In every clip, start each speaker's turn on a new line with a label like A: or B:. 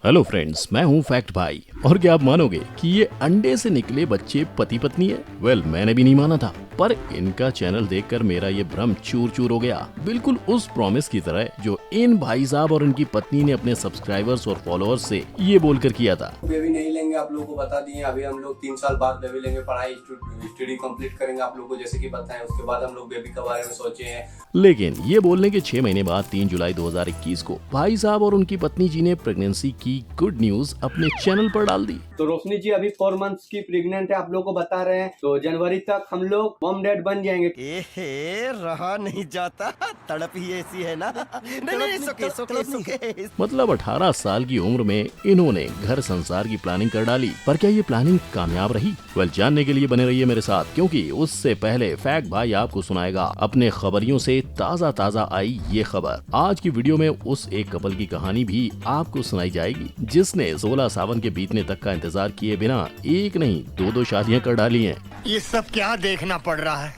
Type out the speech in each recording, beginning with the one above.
A: Hello friends, मैं हूं fact भाई। और क्या आप मानोगे कि ये अंडे से निकले बच्चे पति पत्नी है? वेल, मैंने भी नहीं माना था, पर इनका चैनल देखकर मेरा ये भ्रम चूर चूर हो गया, बिल्कुल उस प्रॉमिस की तरह जो इन भाई साहब और इनकी पत्नी ने अपने सब्सक्राइबर्स और फॉलोअर्स से ये बोलकर किया था।
B: बेबी नहीं लेंगे, आप लोगों को बता दिए। अभी हम लोग 3 साल बाद बेबी लेंगे, पढ़ाई स्टडी कंप्लीट करेंगे आप लोगों को जैसे कि बताएं। उसके बाद हम लोग बेबी के बारे में सोचे हैं।
A: लेकिन ये बोलने के 6 महीने बाद 3 जुलाई 2021 को भाई साहब और उनकी पत्नी जी ने प्रेगनेंसी की गुड न्यूज अपने चैनल पर डाल दी।
B: तो रोशनी जी अभी 4 मंथ्स की प्रेग्नेंट है, आप लोगों को बता रहे हैं। तो जनवरी तक हम लोग मॉम डैड बन जाएंगे।
C: रहा नहीं जाता, तड़प ही ऐसी है ना। नहीं, सुके।
A: मतलब 18 साल की उम्र में इन्होंने घर संसार की प्लानिंग कर डाली, पर क्या ये प्लानिंग कामयाब रही? वेल, जानने के लिए बने रहिए मेरे साथ, क्योंकि उससे पहले फैक्ट भाई आपको सुनाएगा अपने खबरियों से ताजा आई ये खबर। आज की वीडियो में उस एक कपल की कहानी भी आपको सुनाई जाएगी जिसने 16 सावन के बीतने तक का इंतजार किए बिना एक नहीं दो शादियां कर डाली हैं।
C: ये सब क्या देखना पड़ रहा है?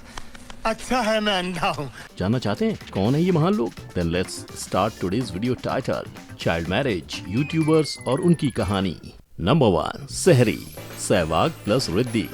C: अच्छा है मैं अंधा हूँ।
A: जानना चाहते हैं कौन है ये महान लोग? Then let's start today's video title child marriage, YouTubers और उनकी कहानी। नंबर 1, सहरी, सहवाग प्लस रिद्धि।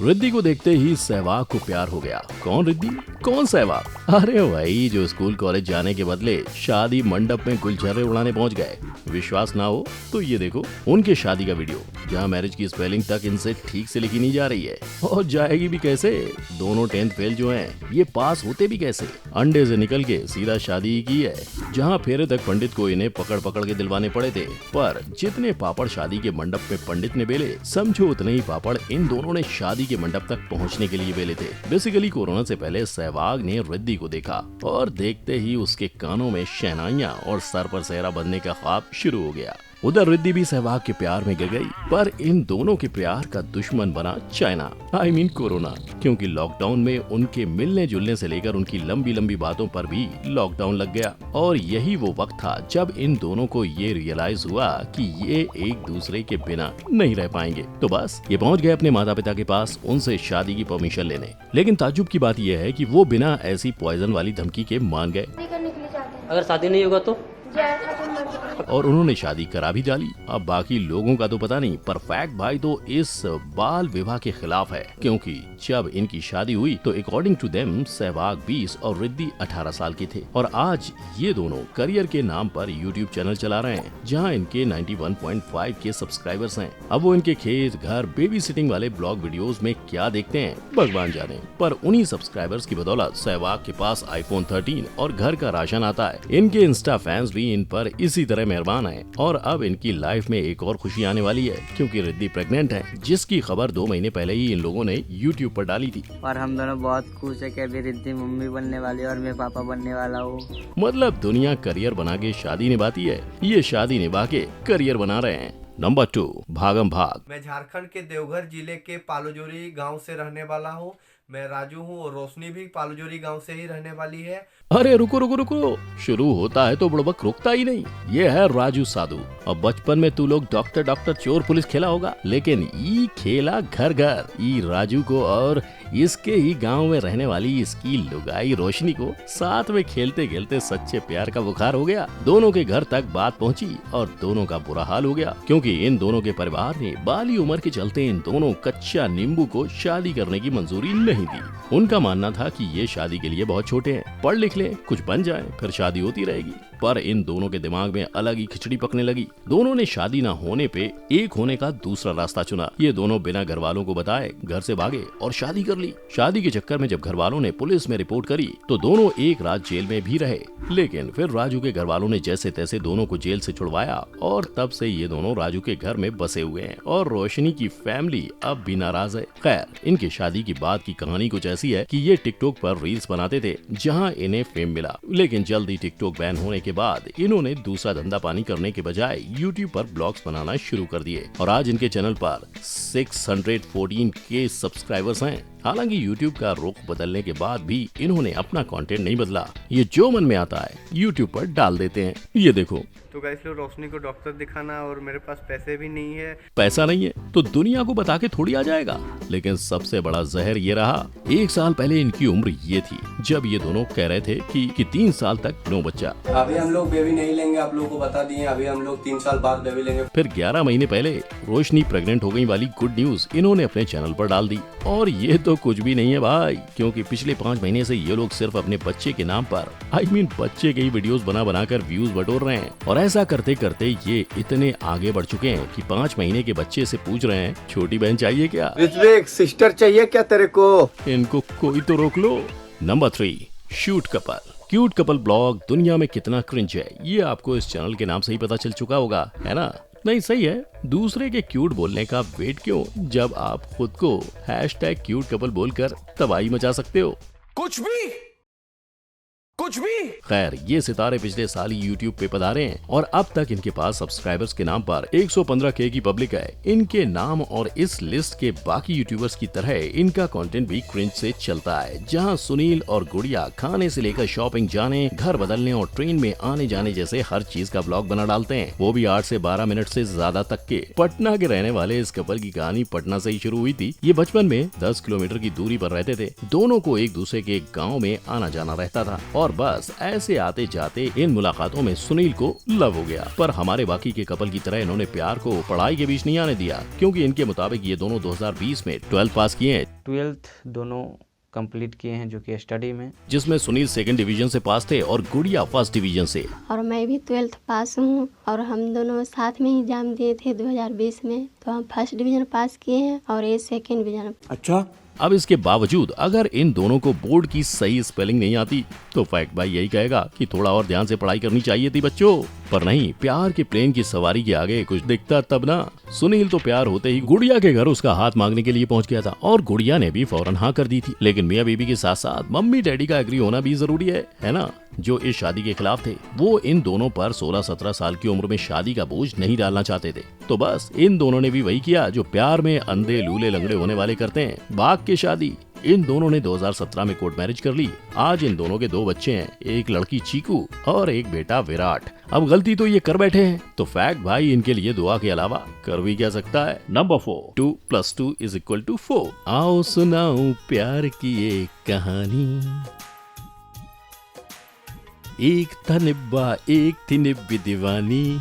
A: रिद्धि को देखते ही सहवाग को प्यार हो गया। कौन रिद्धि, कौन सहवाग? अरे वही जो स्कूल कॉलेज जाने के बदले शादी मंडप में गुलछर्रे उड़ाने पहुंच गए। विश्वास ना हो तो ये देखो उनके शादी का वीडियो, जहां मैरिज की स्पेलिंग तक इनसे ठीक से लिखी नहीं जा रही है। और जाएगी भी कैसे? दोनों 10th फेल जो हैं, ये पास होते भी कैसे? अंडे से निकल के सीधा शादी ही की है, जहाँ फेरे तक पंडित को इन्हें पकड़ पकड़ के दिलवाने पड़े थे। पर जितने पापड़ शादी के मंडप में पंडित ने बेले, समझो उतने ही पापड़ इन दोनों ने शादी के मंडप तक पहुंचने के लिए बेले थे। बेसिकली कोरोना से पहले सहवाग ने रिद्धि को देखा और देखते ही उसके कानों में शहनाइयां और सर पर सेहरा बंधने का ख्वाब शुरू हो गया। उधर रिद्धि भी सहवाग के प्यार में गिर गई, पर इन दोनों के प्यार का दुश्मन बना चाइना, आई मीन कोरोना। क्योंकि लॉकडाउन में उनके मिलने जुलने से लेकर उनकी लंबी लंबी बातों पर भी लॉकडाउन लग गया। और यही वो वक्त था जब इन दोनों को ये रियलाइज हुआ कि ये एक दूसरे के बिना नहीं रह पाएंगे। तो बस ये पहुंच गए अपने माता पिता के पास उनसे शादी की परमिशन लेने। लेकिन ताज्जुब की बात यह है कि वो बिना ऐसी पॉइजन वाली धमकी के मान गए।
D: अगर शादी नहीं होगा तो
A: और उन्होंने शादी करा भी डाली। अब बाकी लोगों का तो पता नहीं, पर फैक्ट भाई तो इस बाल विवाह के खिलाफ है। क्योंकि जब इनकी शादी हुई तो अकॉर्डिंग टू देम सहवाग 20 और रिद्धि 18 साल के थे। और आज ये दोनों करियर के नाम पर यूट्यूब चैनल चला रहे हैं, जहां इनके 91.5 के सब्सक्राइबर्स हैं। अब वो इनके खेत, घर, बेबी सिटिंग वाले ब्लॉग वीडियोस में क्या देखते हैं भगवान जाने। पर उन्हीं सब्सक्राइबर्स की बदौलत सहवाग के पास iPhone 13 और घर का राशन आता है। इनके इंस्टा फैंस भी इन पर इसी तरह मेहरबान है। और अब इनकी लाइफ में एक और खुशी आने वाली है, क्योंकि रिद्धि प्रेग्नेंट है, जिसकी खबर 2 महीने पहले ही इन लोगों ने यूट्यूब पर डाली थी।
D: और हम दोनों बहुत खुश है कि अभी रिद्धि मम्मी बनने वाली है और मैं पापा बनने वाला हूँ।
A: मतलब दुनिया करियर बना के शादी निभाती है, ये शादी निभा के करियर बना रहे हैं। नंबर 2, भागम भाग।
B: मैं झारखंड के देवघर जिले के पालोजोरी गांव से रहने वाला हूं। मैं राजू हूं और रोशनी भी पालोजोरी गांव से ही रहने वाली है।
A: अरे रुको रुको रुको, शुरू होता है तो बुड़बक रुकता ही नहीं। ये है राजू साधु। और बचपन में तू लोग डॉक्टर डॉक्टर चोर पुलिस खेला होगा, लेकिन ई खेला घर घर। ई राजू को और इसके ही गांव में रहने वाली इसकी लुगाई रोशनी को साथ में खेलते खेलते सच्चे प्यार का बुखार हो गया। दोनों के घर तक बात पहुंची और दोनों का बुरा हाल हो गया, क्योंकि इन दोनों के परिवार ने बाली उम्र के चलते इन दोनों कच्चा नींबू को शादी करने की मंजूरी नहीं दी। उनका मानना था कि ये शादी के लिए बहुत छोटे हैं, पढ़ लिख ले, कुछ बन जाए, फिर शादी होती रहेगी। पर इन दोनों के दिमाग में अलग ही खिचड़ी पकने लगी। दोनों ने शादी न होने पे एक होने का दूसरा रास्ता चुना। ये दोनों बिना घर वालों को बताए घर से भागे और शादी कर ली। शादी के चक्कर में जब घर वालों ने पुलिस में रिपोर्ट करी तो दोनों एक रात जेल में भी रहे। लेकिन फिर राजू के घर वालों ने जैसे तैसे दोनों को जेल से छुड़वाया और तब से ये दोनों राजू के घर में बसे हुए हैं। और रोशनी की फैमिली अब भी नाराज है। खैर, इनकी शादी की बाद की कहानी कुछ ऐसी है कि ये टिकटॉक पर रील्स बनाते थे, जहाँ इन्हें फेम मिला। लेकिन जल्दी टिकटॉक बैन होने के बाद इन्होंने दूसरा धंधा पानी करने के बजाय यूट्यूब पर ब्लॉग्स बनाना शुरू कर दिए। और आज इनके चैनल पर 614 के सब्सक्राइबर्स हैं। हालांकि YouTube का रुख बदलने के बाद भी इन्होंने अपना कंटेंट नहीं बदला। ये जो मन में आता है YouTube पर डाल देते हैं। ये देखो।
E: तो गाइस लो रोशनी को डॉक्टर दिखाना और मेरे पास पैसे भी नहीं है।
A: पैसा नहीं है तो दुनिया को बता के थोड़ी आ जाएगा। लेकिन सबसे बड़ा जहर ये रहा, 1 साल पहले इनकी उम्र ये थी जब ये दोनों कह रहे थे कि 3 साल तक नो बच्चा।
B: अभी हम लोग बेबी नहीं लेंगे, आप लोगों को बता दिए। अभी हम लोग 3 साल बाद बेबी लेंगे।
A: फिर 11 महीने पहले रोशनी प्रेग्नेंट हो गई वाली गुड न्यूज इन्होंने अपने चैनल पर डाल दी। और ये तो कुछ भी नहीं है भाई, क्योंकि पिछले 5 महीने से ये लोग सिर्फ अपने बच्चे के नाम पर बच्चे के ही वीडियोस बना कर व्यूज बटोर रहे हैं। और ऐसा करते करते ये इतने आगे बढ़ चुके हैं कि 5 महीने के बच्चे से पूछ रहे हैं छोटी बहन चाहिए क्या?
C: सिस्टर चाहिए क्या तेरे को?
A: इनको कोई तो रोक लो। Number 3, shoot couple. Cute couple blog दुनिया में कितना क्रिंज है ये आपको इस चैनल के नाम से ही पता चल चुका होगा, है ना? नहीं सही है, दूसरे के क्यूट बोलने का वेट क्यों जब आप खुद को #क्यूट कपल बोलकर तबाही मचा सकते हो।
C: कुछ भी
A: खैर, ये सितारे पिछले साल ही YouTube पे पधारे हैं और अब तक इनके पास सब्सक्राइबर्स के नाम पर 115K की पब्लिक है। इनके नाम और इस लिस्ट के बाकी यूट्यूबर्स की तरह इनका कंटेंट भी क्रिंज से चलता है, जहां सुनील और गुड़िया खाने से लेकर शॉपिंग जाने, घर बदलने और ट्रेन में आने जाने जैसे हर चीज का ब्लॉग बना डालते हैं, वो भी 8 से 12 मिनट से ज्यादा तक के। पटना के रहने वाले इस कपल की कहानी पटना से ही शुरू हुई थी। ये बचपन में 10 किलोमीटर की दूरी पर रहते थे। दोनों को एक दूसरे के गाँव में आना जाना रहता था और बस ऐसे आते जाते इन मुलाकातों में सुनील को लव हो गया। पर हमारे बाकी के कपल की तरह इन्होंने प्यार को पढ़ाई के बीच नहीं आने दिया, क्योंकि इनके मुताबिक ये दोनों 2020 में 12th पास किए हैं।
D: 12th दोनों कंप्लीट किए हैं, जो कि स्टडी में,
A: जिसमें सुनील 2nd डिवीजन से पास थे और गुड़िया 1st डिवीजन से।
F: और मैं भी 12th पास हूँ और हम दोनों साथ में ही एग्जाम दिए थे 2020 में। तो हम 1st डिवीजन पास किए हैं और ये 2nd डिवीजन।
C: अच्छा,
A: अब इसके बावजूद अगर इन दोनों को बोर्ड की सही स्पेलिंग नहीं आती तो फैक्ट भाई यही कहेगा कि थोड़ा और ध्यान से पढ़ाई करनी चाहिए थी बच्चों। पर नहीं, प्यार के प्लेन की सवारी के आगे कुछ दिखता तब ना। सुनील तो प्यार होते ही गुड़िया के घर उसका हाथ मांगने के लिए पहुंच गया था और गुड़िया ने भी फौरन हाँ कर दी थी। लेकिन मियां बीबी के साथ साथ मम्मी डैडी का एग्री होना भी जरूरी है ना? जो इस शादी के खिलाफ थे वो इन दोनों पर 16-17 साल की उम्र में शादी का बोझ नहीं डालना चाहते थे। तो बस इन दोनों ने भी वही किया जो प्यार में अंधे लूले लंगड़े होने वाले करते हैं, भाग के शादी। इन दोनों ने 2017 में कोर्ट मैरिज कर ली। आज इन दोनों के 2 बच्चे हैं, एक लड़की चीकू और एक बेटा विराट। अब गलती तो ये कर बैठे हैं तो फैक्ट भाई इनके लिए दुआ के अलावा कर भी क्या सकता है। नंबर 4, 2 + 2 = 4। आओ सुनाऊं प्यार की एक कहानी। एक था निब्बा, एक थी निब्बी दीवानी।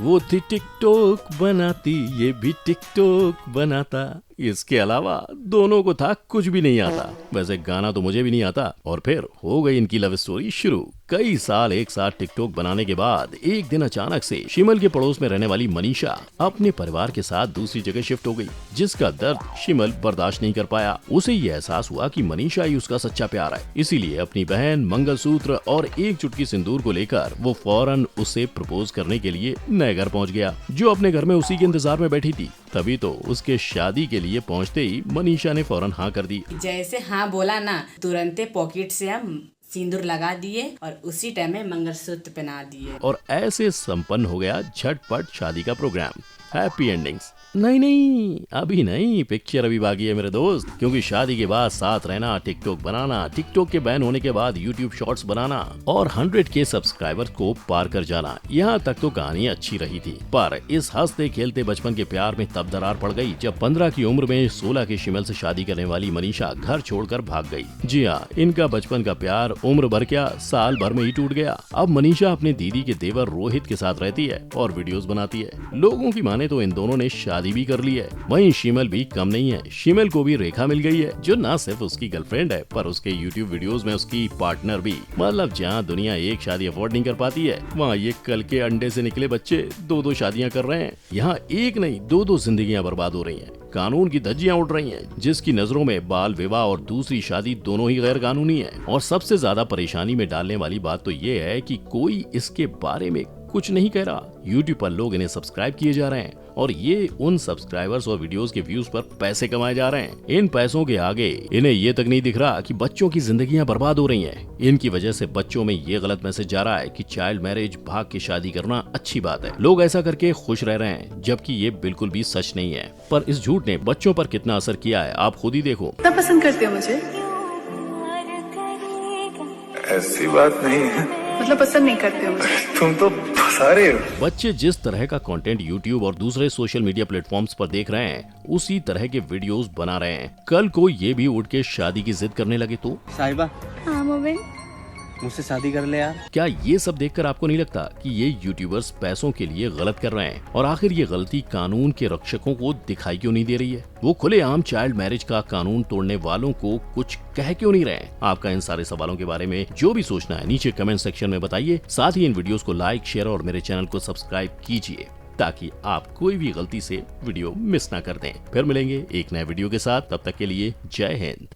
A: वो थी टिकटॉक बनाती, ये भी टिकटॉक बनाता। इसके अलावा दोनों को था कुछ भी नहीं आता। वैसे गाना तो मुझे भी नहीं आता। और फिर हो गई इनकी लव स्टोरी शुरू। कई साल एक साथ टिकटॉक बनाने के बाद एक दिन अचानक से शिमल के पड़ोस में रहने वाली मनीषा अपने परिवार के साथ दूसरी जगह शिफ्ट हो गई, जिसका दर्द शिमल बर्दाश्त नहीं कर पाया। उसे ये एहसास हुआ कि मनीषा ही उसका सच्चा प्यार है। इसीलिए अपनी बहन, मंगलसूत्र और एक चुटकी सिंदूर को लेकर वो फौरन उसे प्रपोज करने के लिए नए घर पहुंच गया, जो अपने घर में उसी के इंतजार में बैठी थी। तभी तो उसके शादी के लिए पहुंचते ही मनीषा ने फौरन हाँ कर दी।
G: जैसे हाँ बोला ना, तुरंत पॉकेट से हम सिंदूर लगा दिए और उसी टाइम में मंगलसूत्र पहना दिए
A: और ऐसे संपन्न हो गया झटपट शादी का प्रोग्राम। Happy endings. नहीं, अभी नहीं, पिक्चर अभी बाकी है मेरे दोस्त। क्योंकि शादी के बाद साथ रहना, टिकटॉक बनाना, टिकटॉक के बैन होने के बाद यूट्यूब शॉर्ट्स बनाना और 100K सब्सक्राइबर्स को पार कर जाना, यहाँ तक तो कहानी अच्छी रही थी। पर इस हंसते खेलते बचपन के प्यार में तब दरार पड़ गई जब 15 की उम्र में 16 के शिमल से शादी करने वाली मनीषा घर छोड़कर भाग गई। जी हाँ, इनका बचपन का प्यार उम्र भर क्या, साल भर में ही टूट गया। अब मनीषा अपने दीदी के देवर रोहित के साथ रहती है और वीडियोस बनाती है। लोगों की माने तो इन दोनों ने शादी भी कर ली है। वहीं शिमल भी कम नहीं है। शिमल को भी रेखा मिल गई है, जो न सिर्फ उसकी गर्लफ्रेंड है पर उसके यूट्यूब वीडियोस में उसकी पार्टनर भी। मतलब जहाँ दुनिया एक शादी अफोर्ड नहीं कर पाती है, वहाँ ये कल के अंडे से निकले बच्चे 2-2 शादियाँ कर रहे हैं। यहाँ एक नहीं 2-2 जिंदगियाँ बर्बाद हो रही हैं। कानून की धज्जियां उड़ रही हैं, जिसकी नजरों में बाल विवाह और दूसरी शादी दोनों ही गैर कानूनी है। और सबसे ज्यादा परेशानी में डालने वाली बात तो ये है कि कोई इसके बारे में कुछ नहीं कह रहा। यूट्यूब पर लोग इन्हें सब्सक्राइब किए जा रहे हैं और ये उन सब्सक्राइबर्स और वीडियोस के व्यूज पर पैसे कमाए जा रहे हैं। इन पैसों के आगे इन्हें ये तक नहीं दिख रहा कि बच्चों की जिंदगियां बर्बाद हो रही हैं। इनकी वजह से बच्चों में ये गलत मैसेज जा रहा है कि चाइल्ड मैरिज, भाग के शादी करना अच्छी बात है। लोग ऐसा करके खुश रह रहे हैं, जबकि ये बिल्कुल भी सच नहीं है। पर इस झूठ ने बच्चों पर कितना असर किया है आप खुद ही देखो।
H: कितना पसंद करते हो मुझे?
I: ऐसी बात नहीं है।
H: मतलब पसंद नहीं करते हो मुझे?
I: तुम तो फंसा रहे हो।
A: बच्चे जिस तरह का कंटेंट YouTube और दूसरे सोशल मीडिया प्लेटफॉर्म्स पर देख रहे हैं, उसी तरह के वीडियोस बना रहे हैं। कल को ये भी उठ के शादी की जिद करने लगे तो?
D: साहिबा,
F: हाँ मोबिन,
D: मुझसे शादी कर ले यार।
A: क्या ये सब देखकर आपको नहीं लगता कि ये यूट्यूबर्स पैसों के लिए गलत कर रहे हैं? और आखिर ये गलती कानून के रक्षकों को दिखाई क्यों नहीं दे रही है? वो खुलेआम चाइल्ड मैरिज का कानून तोड़ने वालों को कुछ कह क्यों नहीं रहे? आपका इन सारे सवालों के बारे में जो भी सोचना है नीचे कमेंट सेक्शन में बताइए। साथ ही इन वीडियोस को लाइक, शेयर और मेरे चैनल को सब्सक्राइब कीजिए ताकि आप कोई भी गलती से वीडियो मिस ना कर दें। फिर मिलेंगे एक नए वीडियो के साथ, तब तक के लिए जय हिंद।